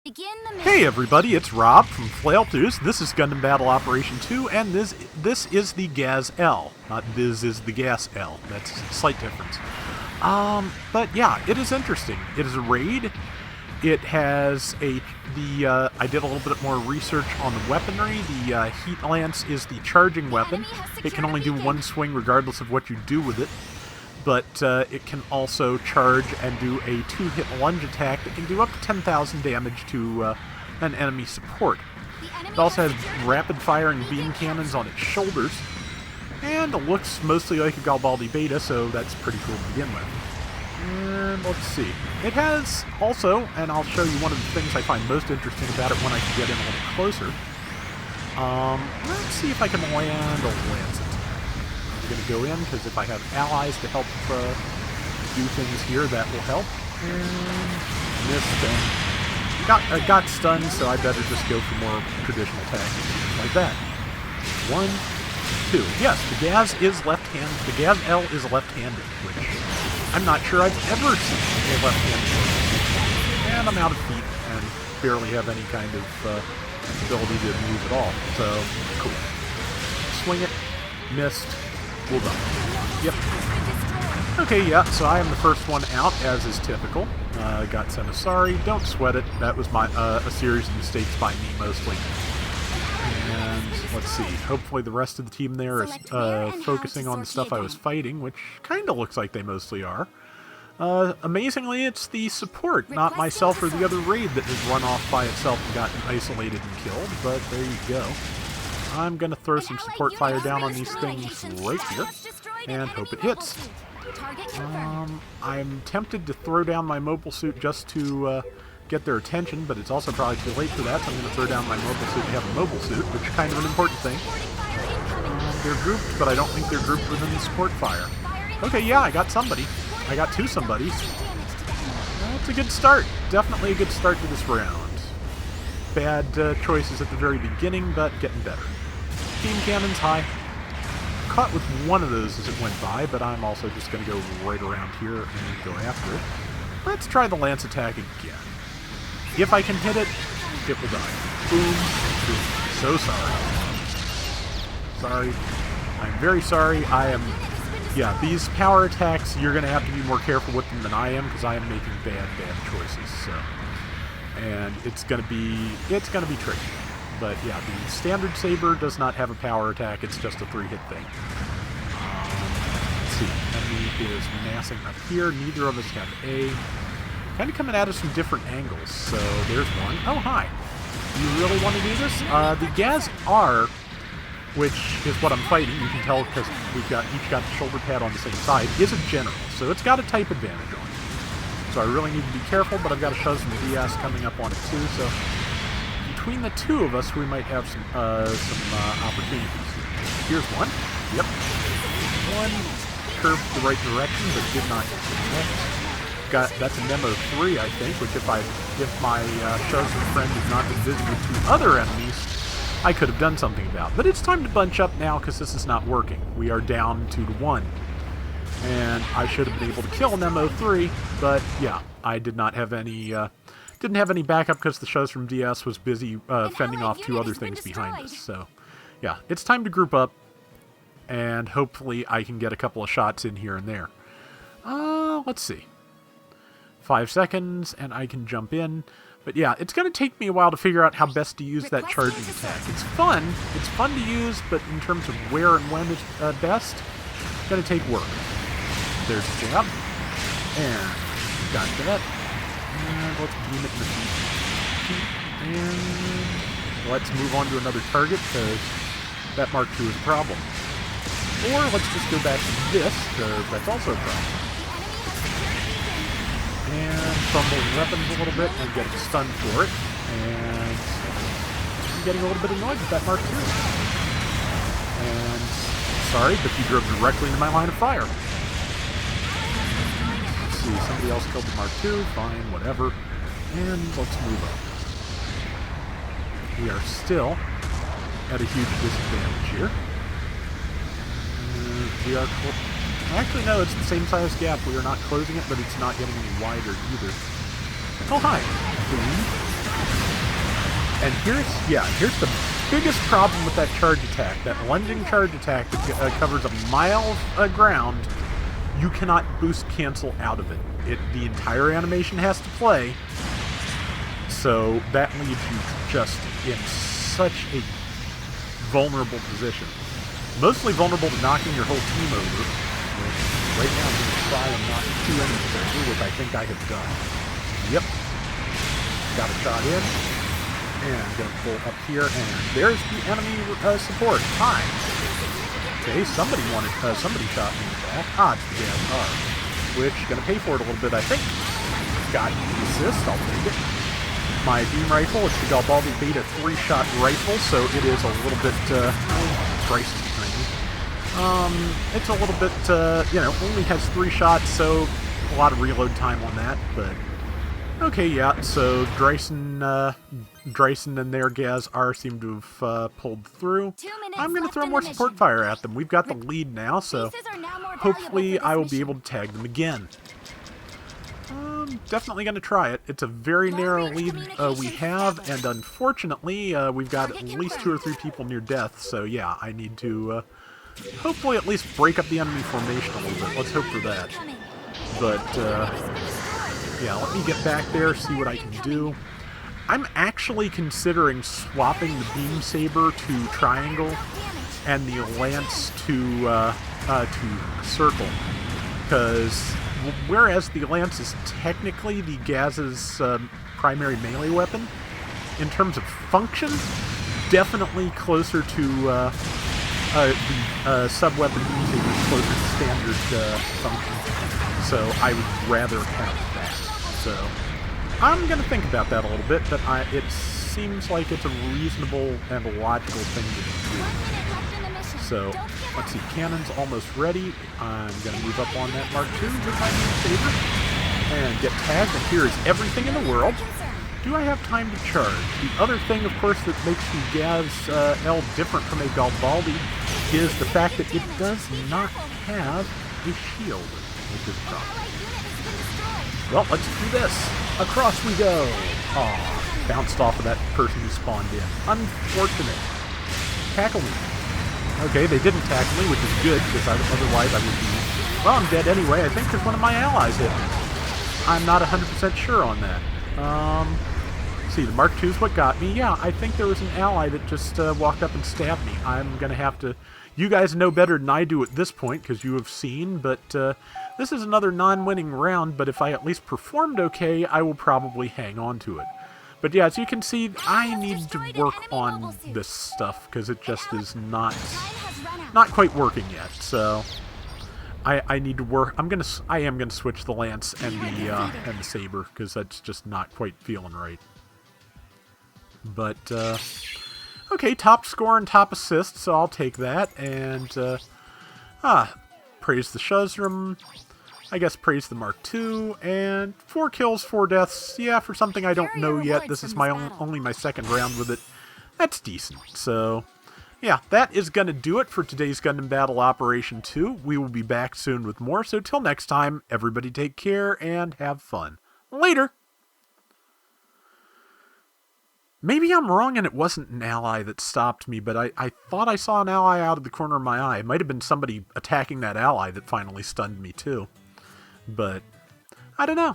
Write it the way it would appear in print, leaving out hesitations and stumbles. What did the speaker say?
Hey everybody, it's Rob from Flailthroughs. This is Gundam Battle Operation 2, and this is the Gaz L. Not this is the Gas L. That's a slight difference. But yeah, it is interesting. It is a raid. It has I did a little bit more research on the weaponry. The Heat Lance is the charging weapon. It can only do one swing regardless of what you do with it. But it can also charge and do a 2-hit lunge attack that can do up to 10,000 damage to an enemy support. It also has rapid fire and beam cannons on its shoulders, and it looks mostly like a Garibaldi Beta, so that's pretty cool to begin with. And let's see. It has also, and I'll show you one of the things I find most interesting about it when I can get in a little closer. Let's see if I can land a Lancet. I'm going to go in, because if I have allies to help do things here, that will help. And missed, and got stunned, so I better just go for more traditional tactics, like that. 1, 2. Yes, the Gaz is left-handed. The Gaz L is left-handed, which I'm not sure I've ever seen a left-handed weapon. And I'm out of feet, and barely have any kind of ability to move at all. So, cool. Swing it. Missed. Well done. Yep. Okay, yeah, so I am the first one out, as is typical. Got sorry, don't sweat it. That was a series of mistakes by me, mostly. And let's see, hopefully the rest of the team there is focusing on the stuff I was fighting, which kind of looks like they mostly are. Amazingly, it's the support, not myself or the other raid that has run off by itself and gotten isolated and killed, but there you go. I'm going to throw some support fire down on these things right here, and hope it hits. I'm tempted to throw down my mobile suit just to get their attention, but it's also probably too late for that, so I'm going to throw down my mobile suit and have a mobile suit, which is kind of an important thing. They're grouped, but I don't think they're grouped within the support fire. Okay, yeah, I got somebody. I got 2 somebodies. That's a good start. Definitely a good start to this round. Bad choices at the very beginning, but getting better. Beam cannons high. Caught with one of those as it went by, but I'm also just going to go right around here and go after it. Let's try the lance attack again. If I can hit it, it will die. Boom. Boom. So sorry. Sorry. I'm very sorry. Yeah, these power attacks, you're going to have to be more careful with them than I am, because I am making bad choices, so. And it's going to be tricky. But yeah, the standard saber does not have a power attack, it's just a 3-hit thing. Let's see, enemy is massing up here, neither of us have A. Kind of coming at us from different angles, so there's one. Oh, hi. You really want to do this? The Gaz R, which is what I'm fighting, you can tell because we've each got the shoulder pad on the same side, is a general, so it's got a type advantage on it. So I really need to be careful, but I've got a shove from DS coming up on it too, so between the 2 of us, we might have some opportunities. Here's one. Yep. One curved the right direction, but did not connect. That's a Memo 3, I think, which if my chosen friend had not been busy with 2 other enemies, I could have done something about. But it's time to bunch up now because this is not working. We are down 2-1. And I should have been able to kill an MO3, but yeah, I did not have any, didn't have any backup because the shows from DS was busy fending off 2 other things behind us. So yeah, it's time to group up, and hopefully I can get a couple of shots in here and there. Let's see. 5 seconds, and I can jump in. But yeah, it's going to take me a while to figure out how best to use that charging attack. It's fun to use, but in terms of where and when it's best, it's going to take work. There's a jab, and got that, and let's beam it in the feet, and let's move on to another target, because that Mark II is a problem. Or let's just go back to this, because that's also a problem. And fumble weapons a little bit, and getting stunned for it, and I'm getting a little bit annoyed with that Mark II. And sorry, but you drove directly into my line of fire. See, somebody else killed the Mark II, fine, whatever. And let's move up. We are still at a huge disadvantage here. We are actually, no, it's the same size gap. We are not closing it, but it's not getting any wider either. Oh, hi. Boom. And here's the biggest problem with that charge attack. That lunging charge attack that covers a mile of ground. You cannot boost cancel out of it. The entire animation has to play. So that leaves you just in such a vulnerable position. Mostly vulnerable to knocking your whole team over. Right now I'm going to try and knock 2 enemies over, which I think I have done. Yep. Got a shot in. And going to pull up here, and there's the enemy support. Hi. Okay, somebody shot me in the back. It's the Gaz L, which going to pay for it a little bit, I think. Got the assist, I'll take it. My beam rifle, it's the Galbaldi Beta 3-shot rifle, so it is a little bit, pricey. It's a little bit, only has 3 shots, so a lot of reload time on that, but okay, yeah, so Dryson and their Gaz R seem to have pulled through. I'm going to throw more support fire at them. We've got the lead now, so hopefully I will be able to tag them again. Definitely going to try it. It's a very narrow lead we have, and unfortunately, we've got at least 2 or 3 people near death, so yeah, I need to hopefully at least break up the enemy formation a little bit. Let's hope for that. But, yeah, let me get back there, see what I can do. I'm actually considering swapping the Beam Saber to Triangle and the Lance to Circle. Because whereas the Lance is technically the Gaz's primary melee weapon, in terms of function, definitely closer to the sub-weapon Beam Saber is closer to standard function. So I would rather have that. So I'm going to think about that a little bit, but it seems like it's a reasonable and logical thing to do. So, let's see, cannon's almost ready. I'm going to move up on that Mark II with my Beam Saber and get tagged, and here is everything in the world. Do I have time to charge? The other thing, of course, that makes the Gaz L different from a Galbaldi is the fact that it does not have a shield, which is a problem. Well, let's do this. Across we go. Aw, bounced off of that person who spawned in. Unfortunate. Tackle me. Okay, they didn't tackle me, which is good, because otherwise I would be... Well, I'm dead anyway. I think because one of my allies hit me. I'm not 100% sure on that. Let's see, the Mark II is what got me. Yeah, I think there was an ally that just walked up and stabbed me. I'm going to have to... You guys know better than I do at this point, because you have seen, but this is another non-winning round, but if I at least performed okay, I will probably hang on to it. But yeah, as you can see, I need to work on this stuff, because it just is not quite working yet, so I need to work. I am gonna switch the Lance and the Saber, because that's just not quite feeling right. But okay, top score and top assist, so I'll take that. And, praise the Shuzram. I guess praise the Mark II. And 4 kills, 4 deaths. Yeah, for something I don't know yet. This is only my second round with it. That's decent. So, yeah, that is going to do it for today's Gundam Battle Operation 2. We will be back soon with more. So, till next time, everybody take care and have fun. Later! Maybe I'm wrong and it wasn't an ally that stopped me, but I thought I saw an ally out of the corner of my eye. It might have been somebody attacking that ally that finally stunned me too. But, I don't know.